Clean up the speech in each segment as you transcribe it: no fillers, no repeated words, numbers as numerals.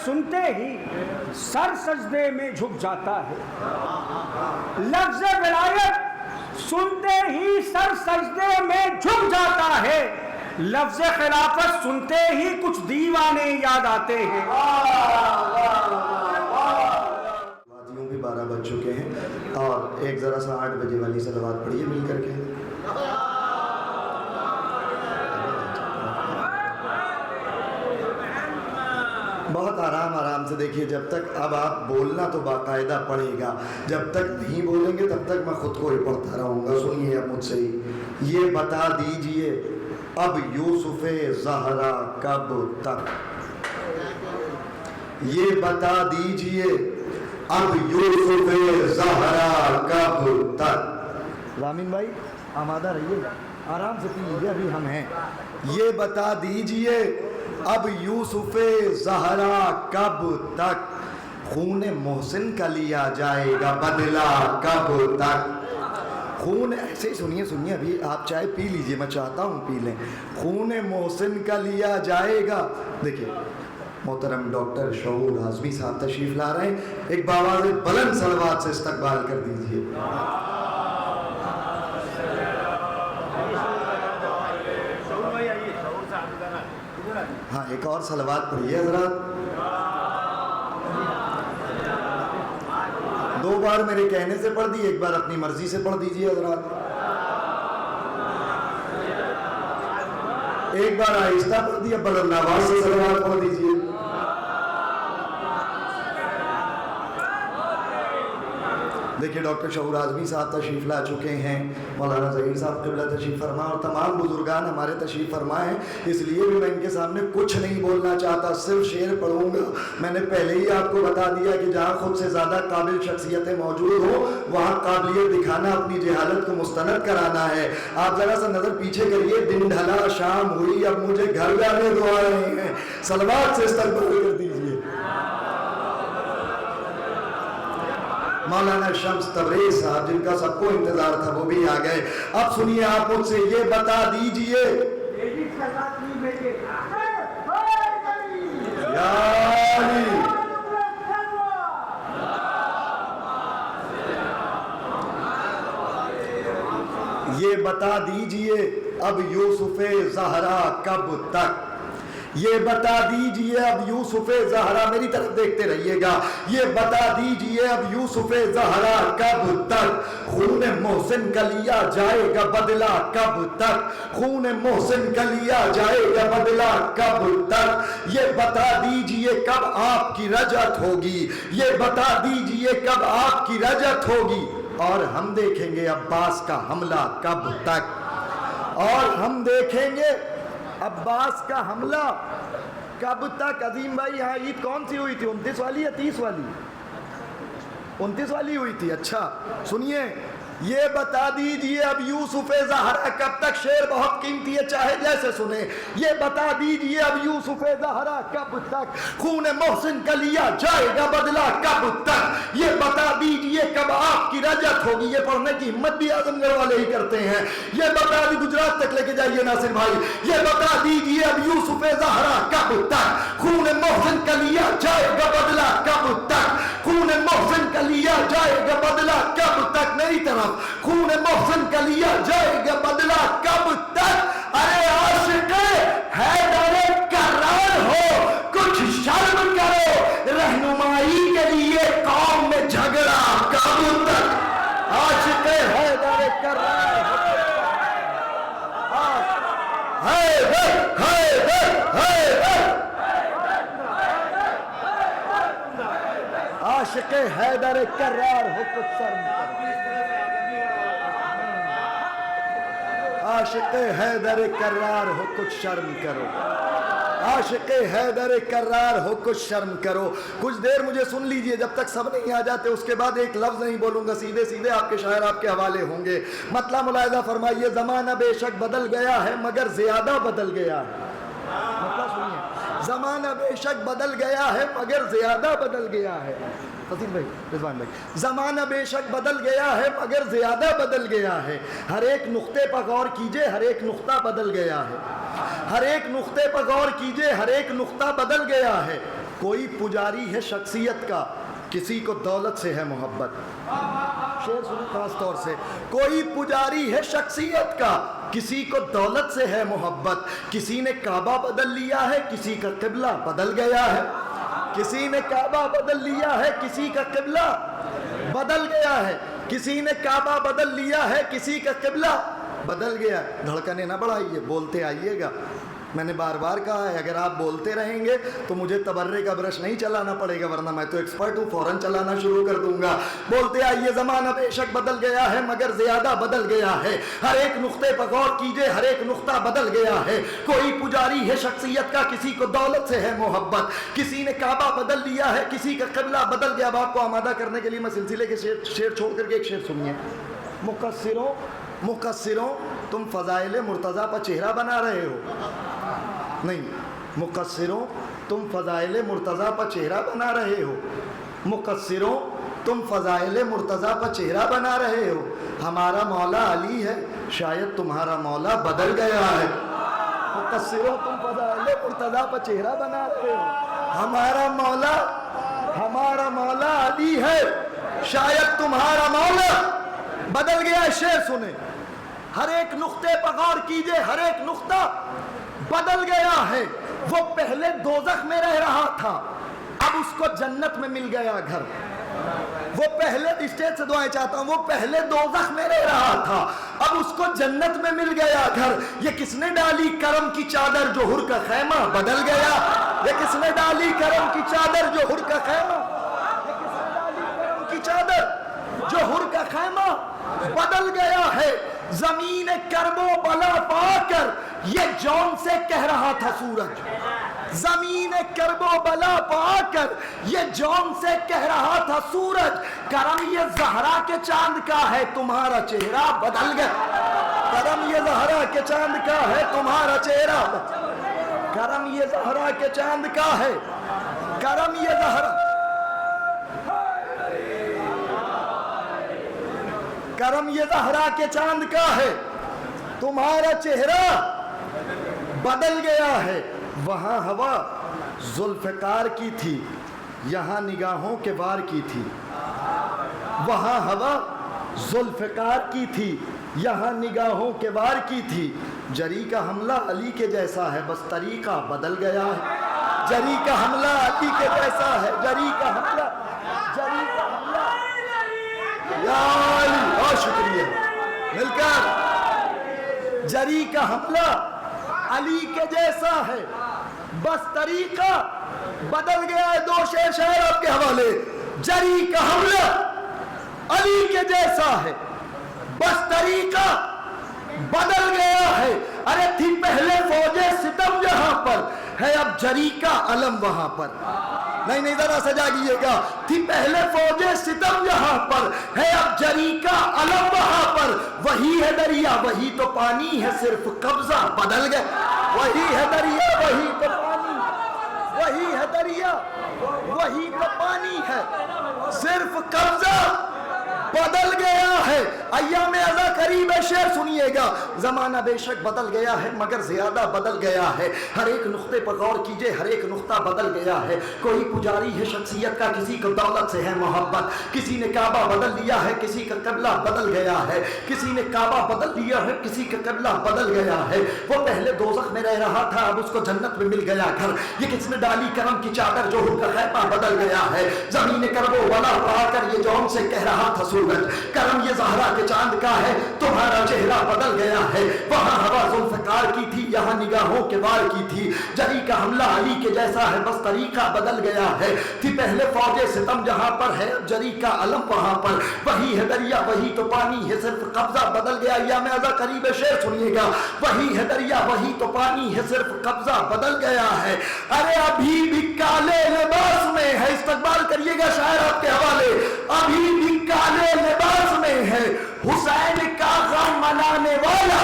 سنتے ہی سر سجدے میں جھک جاتا ہے. لفظ ولایت سنتے ہی سر سجدے میں جھک جاتا ہے. لفظ خلافت سنتے ہی کچھ دیوانے یاد آتے ہیں. وادیوں بھی 12 بج چکے ہیں اور ایک ذرا سا 8 بجے والی صلوات پڑھیے مل کر کے. بہت آرام سے دیکھیے. جب تک اب آپ بولنا تو باقاعدہ پڑھے گا, جب تک نہیں بولیں گے تب تک میں خود کو ہی پڑھتا رہوں گا. سنیے اب مجھ سے ہی, یہ بتا دیجئے اب یوسف زہرا کب تک, یہ بتا دیجئے اب یوسف زہرا کب تک. رامین بھائی آمادہ رہیے, آرام سے پی لیجیے, ابھی ہم ہیں. یہ بتا دیجئے اب یوسف زہرا کب تک, خون محسن کا لیا جائے گا بدلہ کب تک. خون ایسے ہی سنیے ابھی آپ چائے پی لیجئے, میں چاہتا ہوں پی لیں. خون محسن کا لیا جائے گا. دیکھیے محترم ڈاکٹر شعور اعظمی صاحب تشریف لا رہے ہیں, ایک باواز بلند صلوات سے استقبال کر دیجئے. ہاں ایک اور صلوات پڑھیے حضرات. 2 بار میرے کہنے سے پڑھ دی, ایک بار اپنی مرضی سے پڑھ دیجئے حضرات. ایک بار آہستہ پڑھ دی, اب بلند آواز سے صلوات پڑھ دیجئے. دیکھیے ڈاکٹر شعور اعظمی صاحب تشریف لا چکے ہیں, مولانا ظہیر صاحب قبلہ تشریف فرما, اور تمام بزرگان ہمارے تشریف فرما ہیں. اس لیے بھی میں ان کے سامنے کچھ نہیں بولنا چاہتا, صرف شعر پڑھوں گا. میں نے پہلے ہی آپ کو بتا دیا کہ جہاں خود سے زیادہ قابل شخصیتیں موجود ہوں وہاں قابلیت دکھانا اپنی جہالت کو مستند کرانا ہے. آپ ذرا سا نظر پیچھے کریے, دن ڈھلا شام ہوئی اب مجھے گھر جانے دو آ رہے ہیں. صلوات سے استقبال کر دیجیے. مولانا شمس تبریز صاحب جن کا سب کو انتظار تھا وہ بھی آ گئے. اب سنیے آپ مجھ سے, یہ بتا دیجئے یا علی, یہ بتا دیجئے اب یوسف زہرا کب تک, یہ بتا دیجئے اب یوسف زہرا, میری طرف دیکھتے رہیے گا. یہ بتا دیجئے اب یوسف زہرا کب تک, خون محسن کا لیا جائے گا بدلہ کب تک, خون محسن کا لیا جائے گا بدلہ کب تک. یہ بتا دیجئے کب آپ کی رجعت ہوگی, یہ بتا دیجئے کب آپ کی رجعت ہوگی. اور ہم دیکھیں گے عباس کا حملہ کب تک, اور ہم دیکھیں گے عباس کا حملہ کب تک. عظیم بھائی یہاں عید کون سی ہوئی تھی, 29 والی یا 30 والی؟ 29 والی ہوئی تھی. اچھا سنیے, یہ بتا دیجئے اب یوسف زہرا کب تک. شعر بہت قیمتی ہے, چاہے جیسے سنیں. یہ بتا دیجئے اب یوسف زہرا کب تک, خون محسن کا لیا جائے گا بدلہ کب تک. یہ بتا دیجئے کب آپ کی رجعت ہوگی. یہ پڑھنے کی ہمت بھی اعظم گڑھ والے ہی کرتے ہیں. یہ بتا دی, گجرات تک لے کے جائیے ناصر بھائی. یہ بتا دیجئے اب یوسف زہرا کب تک, خون محسن کا لیا جائے گا بدلہ کب تک, خون محسن کا لیا جائے گا بدلہ کب تک. میری طرف, خون محسن کا لیا جائے گا بدلہ کب تک. ارے عاشق حیدر کرار ہو, کچھ شرم کرو, رہنمائی کے لیے قوم میں جھگڑا کب تک. عاشق حیدر کرار ہو, حیدر حیدر حیدر, عاشق حیدر کرار ہو, کچھ شرم کرو. عاشق حیدر کرار ہو, کچھ شرم کرو. عاشق حیدر کرار ہو, کچھ شرم کرو. کچھ دیر مجھے سن لیجئے, جب تک سب نہیں آ جاتے اس کے بعد ایک لفظ نہیں بولوں گا, سیدھے سیدھے آپ کے شاعر آپ کے حوالے ہوں گے. مطلب ملاحظہ فرمائیے, زمانہ بے شک بدل گیا ہے مگر زیادہ بدل گیا ہے. مطلب سنیے, زمانہ بے شک بدل گیا ہے مگر زیادہ بدل گیا ہے. فصیل بھائی, رضوان بھائی, زمانہ بے شک بدل گیا ہے مگر زیادہ بدل گیا ہے. ہر ایک نقطے پر غور کیجئے, ہر ایک نقطہ بدل گیا ہے. ہر ایک نقطے پر غور کیجئے, ہر ایک نقطہ بدل گیا ہے. کوئی پجاری ہے شخصیت کا، کسی کو دولت سے ہے محبت. شعر سنیں خاص طور سے. کوئی پجاری ہے شخصیت کا، کسی کو دولت سے ہے محبت. کسی نے کعبہ بدل لیا ہے، کسی کا قبلہ بدل گیا ہے. کسی نے کعبہ بدل لیا ہے، کسی کا قبلہ بدل گیا ہے. کسی نے کعبہ بدل لیا ہے، کسی کا قبلہ بدل گیا. دھڑکنیں نہ بڑھائیے، بولتے آئیے گا. میں نے بار بار کہا ہے اگر آپ بولتے رہیں گے تو مجھے تبرے کا برش نہیں چلانا پڑے گا، ورنہ میں تو ایکسپرٹ ہوں، فوراً چلانا شروع کر دوں گا. بولتے آئیے. زمانہ بے شک بدل گیا ہے مگر زیادہ بدل گیا ہے. ہر ایک نقطے پر غور کیجئے، ہر ایک نقطہ بدل گیا ہے. کوئی پجاری ہے شخصیت کا، کسی کو دولت سے ہے محبت. کسی نے کعبہ بدل لیا ہے، کسی کا قبلہ بدل گیا. اب آپ کو آمادہ کرنے کے لیے میں سلسلے کے شعر چھوڑ کر کے ایک شعر سنیے. مقصروں تم فضائل مرتضیٰ پر چہرہ بنا رہے ہو. نہیں، مقصروں تم فضائل مرتضیٰ پر چہرہ بنا رہے ہو. مقصروں تم فضائل مرتضیٰ پر چہرہ بنا رہے ہو. ہمارا مولا علی ہے، شاید تمہارا مولا بدل گیا ہے. مقصروں تم فضائل مرتضیٰ پر چہرہ بنا رہے ہو. ہمارا مولا علی ہے، شاید تمہارا مولا بدل گیا ہے. شعر سنیں. ہر ایک نقطے پر غور کیجئے، ہر ایک نقطہ بدل گیا ہے. وہ پہلے دوزخ میں رہ رہا تھا، اب اس کو جنت میں مل گیا گھر. وہ پہلے اسٹیج سے دعائیں چاہتا ہوں، وہ پہلے دوزخ میں رہ رہا تھا، اب اس کو جنت میں مل گیا گھر. یہ کس نے ڈالی کرم کی چادر جو ہر کا خیمہ بدل گیا. یہ کس نے ڈالی کرم کی چادر جو ہر کا خیمہ، یہ کس نے ڈالی کرم کی چادر جو ہر کا خیمہ بدل گیا ہے. زمین کرب و بلا پا کر یہ جون سے کہہ رہا تھا سورج. زمین کرب و بلا پا کر یہ جون سے کہہ رہا تھا سورج. کرم یہ زہرا کے چاند کا ہے، تمہارا چہرہ بدل گیا. کرم یہ زہرا کے چاند کا ہے، تمہارا چہرہ. کرم یہ زہرا کے چاند کا ہے، کرم یہ زہرا، کرم یہ زہرا کے چاند کا ہے، تمہارا چہرہ بدل گیا ہے. وہاں ہوا ذوالفقار کی تھی، یہاں نگاہوں کے وار کی تھی. وہاں ہوا ذوالفقار کی تھی، یہاں نگاہوں کے وار کی تھی. جری کا حملہ علی کے جیسا ہے، بس طریقہ بدل گیا ہے. جری کا حملہ علی کے جیسا ہے، جری کا حملہ، جری کا حملہ. یا علی، بہت شکریہ. مل کر. جری کا حملہ علی کے جیسا ہے، بس طریقہ بدل گیا ہے. 2 شعر آپ کے حوالے. جری کا حملہ علی کے جیسا ہے، بس طریقہ بدل گیا ہے. ارے تھی پہلے فوج ستم جہاں پر، ہے اب جری کا علم وہاں پر. نہیں ذرا سجاگیے گا. تھی پہلے فوج ستم یہاں پر، ہے اب جری کا علم وہاں پر. وہی ہے دریا وہی تو پانی ہے، صرف قبضہ بدل گیا. وہی ہے دریا وہی تو پانی، وہی ہے دریا وہی تو پانی ہے، صرف قبضہ بدل گیا ہے. ایام ازا قریب ہے. شعر سنیے گا. زمانہ بے شک بدل گیا ہے مگر زیادہ بدل گیا ہے. ہر ایک نقطے پر غور کیجئے، ہر ایک نقطہ بدل گیا ہے. کوئی پجاری ہے شخصیت کا، کسی کو دولت سے ہے محبت. کسی نے کعبہ بدل لیا ہے، کسی کا قبلہ بدل گیا ہے. کسی نے کعبہ بدل لیا ہے، کسی کا قبلہ بدل گیا ہے. وہ پہلے دوزخ میں رہ رہا تھا، اب اس کو جنت میں مل گیا گھر. یہ کس نے ڈالی کرم کی چادر جو ہر کا خیمہ بدل گیا ہے. زمین کرب و بلا پا کر یہ جون سے کہہ رہا تھا سورج. کرم یہ زہرا کے چاند کا ہے، تمہارا چہرہ بدل گیا ہے. وہاں ہوا ذوالفقار کی تھی، یہاں نگاہوں کے وار کی تھی. جری کا حملہ علی کے جیسا ہے، بس طریقہ بدل گیا ہے. تھی پہلے فوج ستم جہاں پر، ہے اب جری کا علم وہاں پر. وہی ہے دریا وہی تو پانی ہے، صرف قبضہ بدل گیا. یا میں ازا قریب شعر سنیے گا. وہی ہے دریا وہی تو پانی ہے، صرف قبضہ بدل گیا ہے. ارے ابھی بھی کالے لباس میں ہے. استقبال کریے گا شاعر آپ کے حوالے. ابھی بھی کالے لباس میں ہے حسین کا غم منانے والا.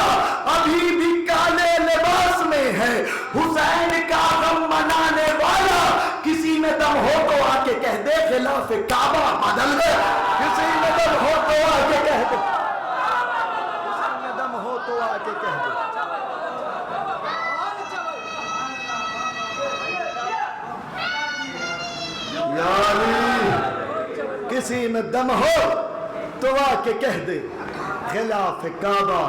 ابھی بھی کالے لباس میں ہے حسین کا غم منانے والا. کسی میں دم ہو تو آ کے کہہ دے خلاف کعبہ بدل گیا. کسی میں دم ہو تو آ کے کہہ دے، کسی میں دم ہو تو آ کے کہہ دے. یا علی کسی میں دم ہو تو آ کے کہہ دے خلاف کعبہ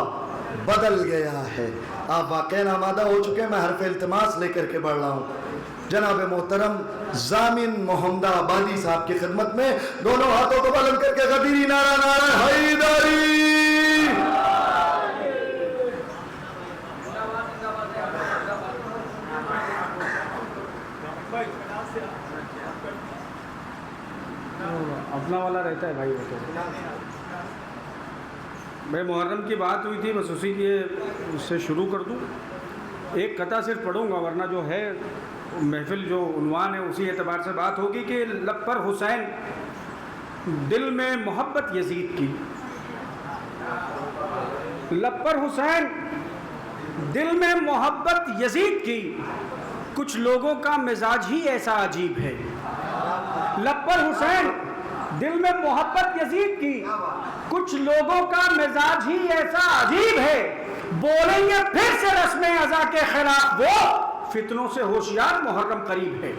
بدل گیا ہے. آپ واقعی آمادہ ہو چکے ہیں. میں حرف التماس لے کر کے بڑھ رہا ہوں. جناب محترم ضامن محمد آبادی صاحب کی خدمت میں دونوں ہاتھوں کو بلند کر کے غدیری نعرہ نعرہ حیدری. اپنا والا رہتا ہے بھائی. وہ تو بھائی محرم کی بات ہوئی تھی, بس اسی کے اس سے شروع کر دوں. ایک قطعہ صرف پڑھوں گا, ورنہ جو ہے محفل جو عنوان ہے اسی اعتبار سے بات ہوگی کہ لب پر حسین دل میں محبت یزید کی. لب پر حسین دل میں محبت یزید کی, کچھ لوگوں کا مزاج ہی ایسا عجیب ہے. لب پر حسین دل میں محبت یزید کی, کچھ لوگوں کا مزاج ہی ایسا عجیب ہے. بولیں گے پھر سے رسم ازا کے خلاف وہ, فتنوں سے ہوشیار محرم قریب ہے.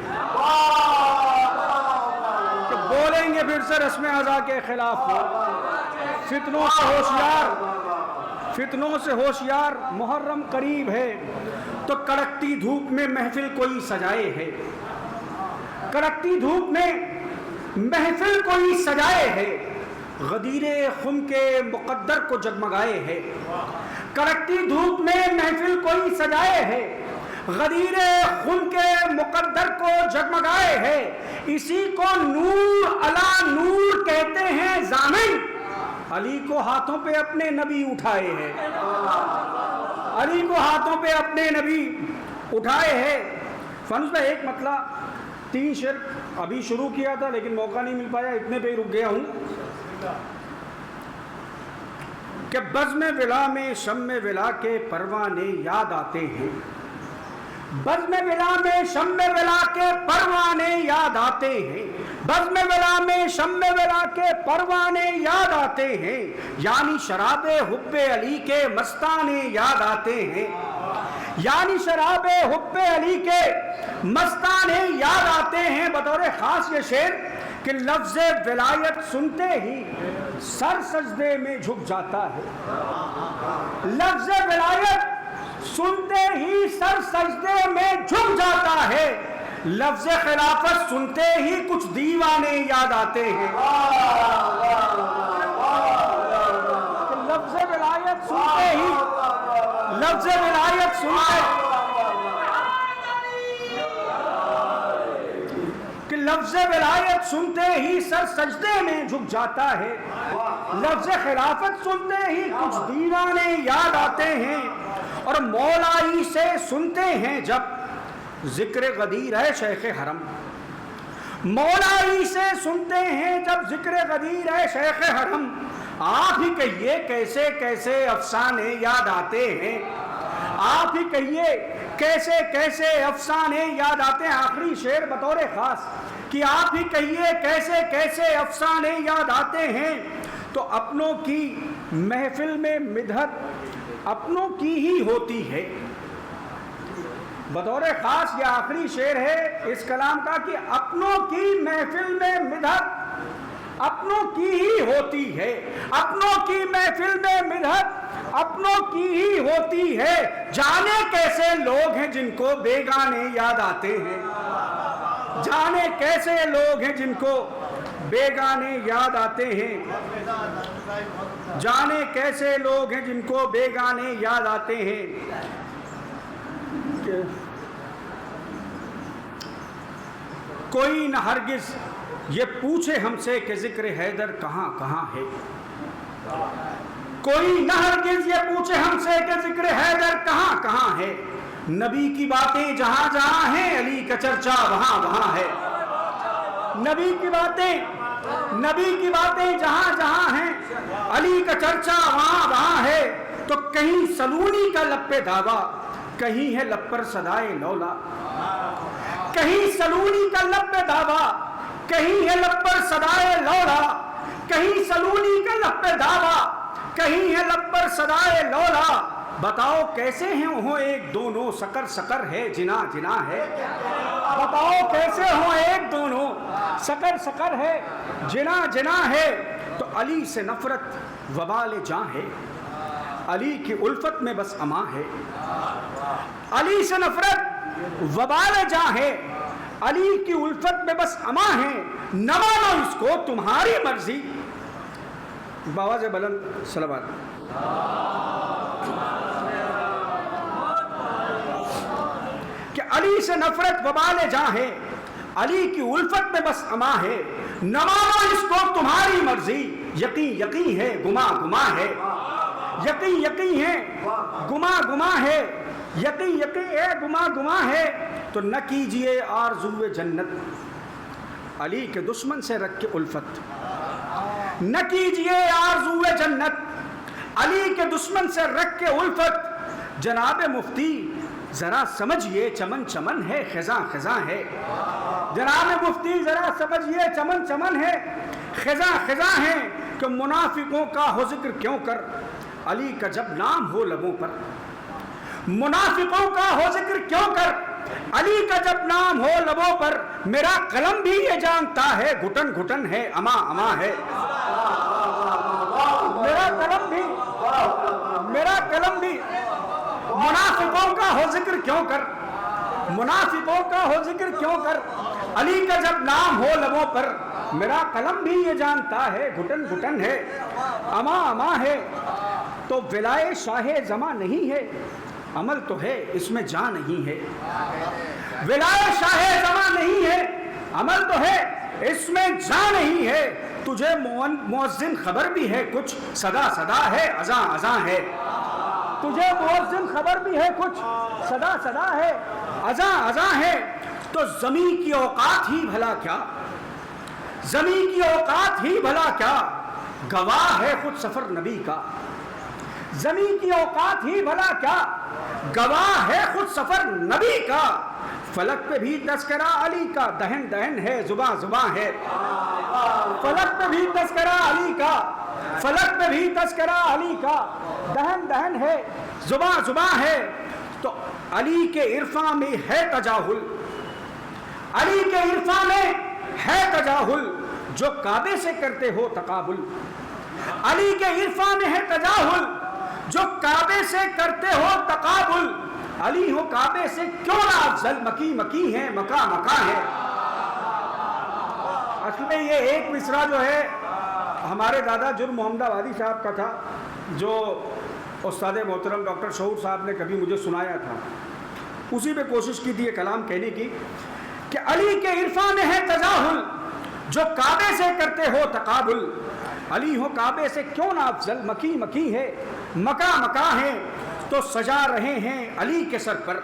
بولیں گے پھر سے رسم ازا کے خلاف وہ, فتنوں سے ہوشیار محرم قریب ہے. تو کڑکتی دھوپ میں محفل کوئی سجائے ہے, کڑکتی دھوپ میں محفل کوئی سجائے ہے, غدیر خم کے مقدر کو جگمگائے ہے. کڑکتی دھوپ میں محفل کوئی سجائے ہے, غدیر خم کے مقدر کو جگمگائے ہے. اسی کو نور علا نور کہتے ہیں ضامن, علی کو ہاتھوں پہ اپنے نبی اٹھائے ہیں, علی کو ہاتھوں پہ اپنے نبی اٹھائے ہیں. فانوس بھائی ایک مطلع 3 شعر ابھی شروع کیا تھا لیکن موقع نہیں مل پایا, اتنے پہ ہی رک گیا ہوں کہ بزم ولا میں شم ولا کے پروانے یاد آتے ہیں. بزم ولا میں شم ولا کے پروانے یاد آتے ہیں, بزم ولا میں شم ولا کے پروانے یاد آتے ہیں. یعنی شراب حب علی کے مستانے یاد آتے ہیں, یعنی شراب حب علی کے مستانے یاد آتے ہیں. بطور خاص یہ شعر کہ لفظ ولایت سنتے ہی سر سجدے میں جھک جاتا ہے. لفظ ولایت سنتے ہی سر سجدے میں جھک جاتا ہے. لفظ خلافت سنتے ہی کچھ دیوانے یاد آتے ہیں. لفظ ولایت سنتے ہی, لفظ ولایت سنتے کہ لفظ ولایت سنتے ہی سر سجدے میں جھک جاتا ہے. لفظ خلافت سنتے ہی کچھ دیوانے یاد آتے ہیں. اور مولائی سے سنتے ہیں جب ذکر غدیر ہے شیخ حرم, مولائی سے سنتے ہیں جب ذکر غدیر ہے شیخ حرم. آپ ہی کہیے کیسے کیسے افسانے یاد آتے ہیں, آپ ہی کہیے کیسے کیسے افسانے یاد آتے ہیں. آخری شعر بطور خاص کہ آپ ہی کہیے کیسے کیسے افسانے یاد آتے ہیں. تو اپنوں کی محفل میں مدحت اپنوں کی ہی ہوتی ہے. بطور خاص یہ آخری شعر ہے اس کلام کا کہ اپنوں کی محفل میں مدحت اپنوں کی ہی ہوتی ہے. اپنوں کی محفل میں مدحت اپنوں کی ہی ہوتی ہے. جانے کیسے لوگ ہیں جن کو بیگانے یاد آتے ہیں, جانے کیسے لوگ ہیں جن کو بیگانے یاد آتے ہیں, جانے کیسے لوگ ہیں جن کو بیگانے یاد آتے ہیں. کوئی نہ ہرگز یہ پوچھے ہم سے کہ ذکر حیدر کہاں کہاں ہے, کوئی نہ ہرگز یہ پوچھے ہم سے کہ ذکر حیدر کہاں کہاں ہے. نبی کی باتیں جہاں جہاں ہیں علی کا چرچا وہاں وہاں ہے. نبی کی باتیں جہاں جہاں ہیں علی کا چرچا وہاں وہاں ہے. تو کہیں سلونی کا لب پہ دعویٰ, کہیں ہے لب پر صدائے لولا, کہیں سلونی کا لب پہ دعویٰ, کہیں ہے لب پر صدائے لولا, کہیں سلونی کا لب پہ دعویٰ, کہیں ہے لب پر صدائے لولا. بتاؤ کیسے ہیں وہ ایک دونوں, سکر سکر ہے جنا جنا ہے. بتاؤ کیسے ہوں ایک دونوں, سقر سقر ہے، جنا جنا ہے، تو علی سے نفرت وبال جاں ہے، علی کی الفت میں بس امان ہے، علی سے نفرت وبال جاں ہے، علی کی الفت میں بس امان ہے، نہ مانو اس کو تمہاری مرضی، بآواز بلند صلوات۔ کہ علی سے نفرت وبال جاں ہے، علی کی الفت میں بس امان ہے، نہ مانو اس کو تمہاری مرضی، یقین یقین ہے گما گما ہے، یقین یقین ہے گما گما ہے، یقین یقین ہے گما گما ہے، تو نہ کیجئے آرزو جنت، علی کے دشمن سے رکھ کے الفت، نہ کیجئے آرزو جنت، علی کے دشمن سے رکھ کے الفت، جناب مفتی ذرا سمجھئے چمن چمن ہے، خزاں خزاں ہے، جناب مفتی ذرا سمجھئے چمن چمن ہے، خزاں خزاں ہے، کہ منافقوں کا ہو ذکر کیوں کر، علی کا جب نام ہو لبوں پر، منافقوں کا ہو ذکر کیوں کر، علی کا جب نام ہو لبوں پر، میرا قلم بھی یہ جانتا ہے گھٹن گھٹن ہے، اما اما ہے، میرا قلم بھی منافقوں کا ہو ذکر کیوں کر، منافقوں کا ہو ذکر کیوں کر، علی کا جب نام ہو لبوں پر، میرا قلم بھی یہ جانتا ہے گھٹن گھٹن ہے، اما اما ہے، تو ولائے شاہ زماں نہیں ہے، عمل تو ہے اس میں جان نہیں ہے، ولائے شاہ زماں نہیں ہے، عمل تو ہے اس میں جان نہیں ہے، تجھے مؤذن خبر بھی ہے کچھ، صدا صدا ہے اذاں اذاں ہے، تجھے مؤذن خبر بھی ہے کچھ، صدا صدا ہے اذاں اذاں ہے، تو زمین کی اوقات ہی بھلا کیا، زمین کی اوقات ہی بھلا کیا، گواہ ہے خود سفر نبی کا، زمین کی اوقات ہی بھلا کیا، گواہ ہے خود سفر نبی کا، فلک پہ بھی تذکرہ علی کا، دہن دہن ہے زباں زباں ہے، فلک پہ بھی تذکرہ علی کا، فلک پہ بھی تذکرہ علی کا، دہن دہن ہے زباں زباں ہے، تو علی کے عرفاں میں ہے تجاہل، علی کے عرفاں میں ہے تجاہل، جو کعبے سے کرتے ہو تقابل، علی کے عرفاں میں ہے تجاہل، جو کعبے سے کرتے ہو تقابل، علی ہو کعبے سے کیوں نہ افضل، مکی مکی ہے مکا مکا ہے۔ اصل میں یہ ایک مصرع جو ہے ہمارے دادا جرم محمد آبادی صاحب کا تھا، جو استاد محترم ڈاکٹر شعور صاحب نے کبھی مجھے سنایا تھا، اسی پہ کوشش کی تھی یہ کلام کہنے کی، کہ علی کے عرفاں میں ہے تجاہل، جو کعبے سے کرتے ہو تقابل، علی ہو کعبے سے کیوں نہ افضل، مکی مکی ہے مکا مکا ہے، تو سجا رہے ہیں علی کے سر پر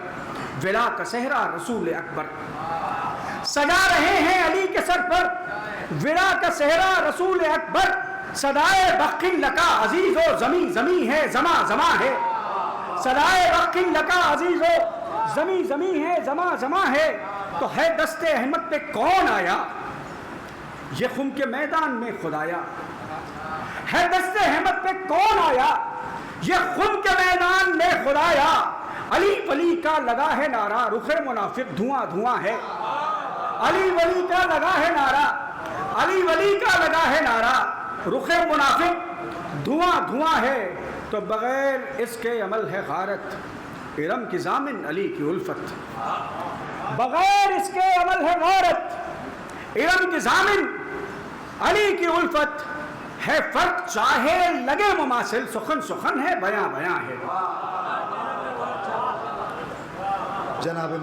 ولا کا صحرا رسول اکبر، سجا رہے ہیں علی کے سر پر ولا کا صحرا رسول اکبر، صدائے بقٍ لکا عزیز و زمیں زمیں ہے زماں زماں ہے، صدائے بقٍ لکا عزیز و زمیں زمیں ہے زماں زماں ہے، تو ہے دست احمد پہ کون آیا، یہ خم کے میدان میں خدایا، ہے دست احمد پہ کون آیا، یہ خم کے میدان میں خدایا، علی ولی کا لگا ہے نعرہ، رخ منافق دھواں دھواں ہے، علی ولی کا لگا ہے نعرہ، علی ولی کا لگا ہے نعرہ، رخ منافق دھواں دھواں ہے، تو بغیر اس کے عمل ہے غارت، ارم کی ضامن علی کی الفت، بغیر اس کے عمل ہے غارت، ارم کی ضامن علی کی الفت، ہے فرق چاہے لگے مماثل، سخن سخن ہے بیاں بیاں ہے۔ جناب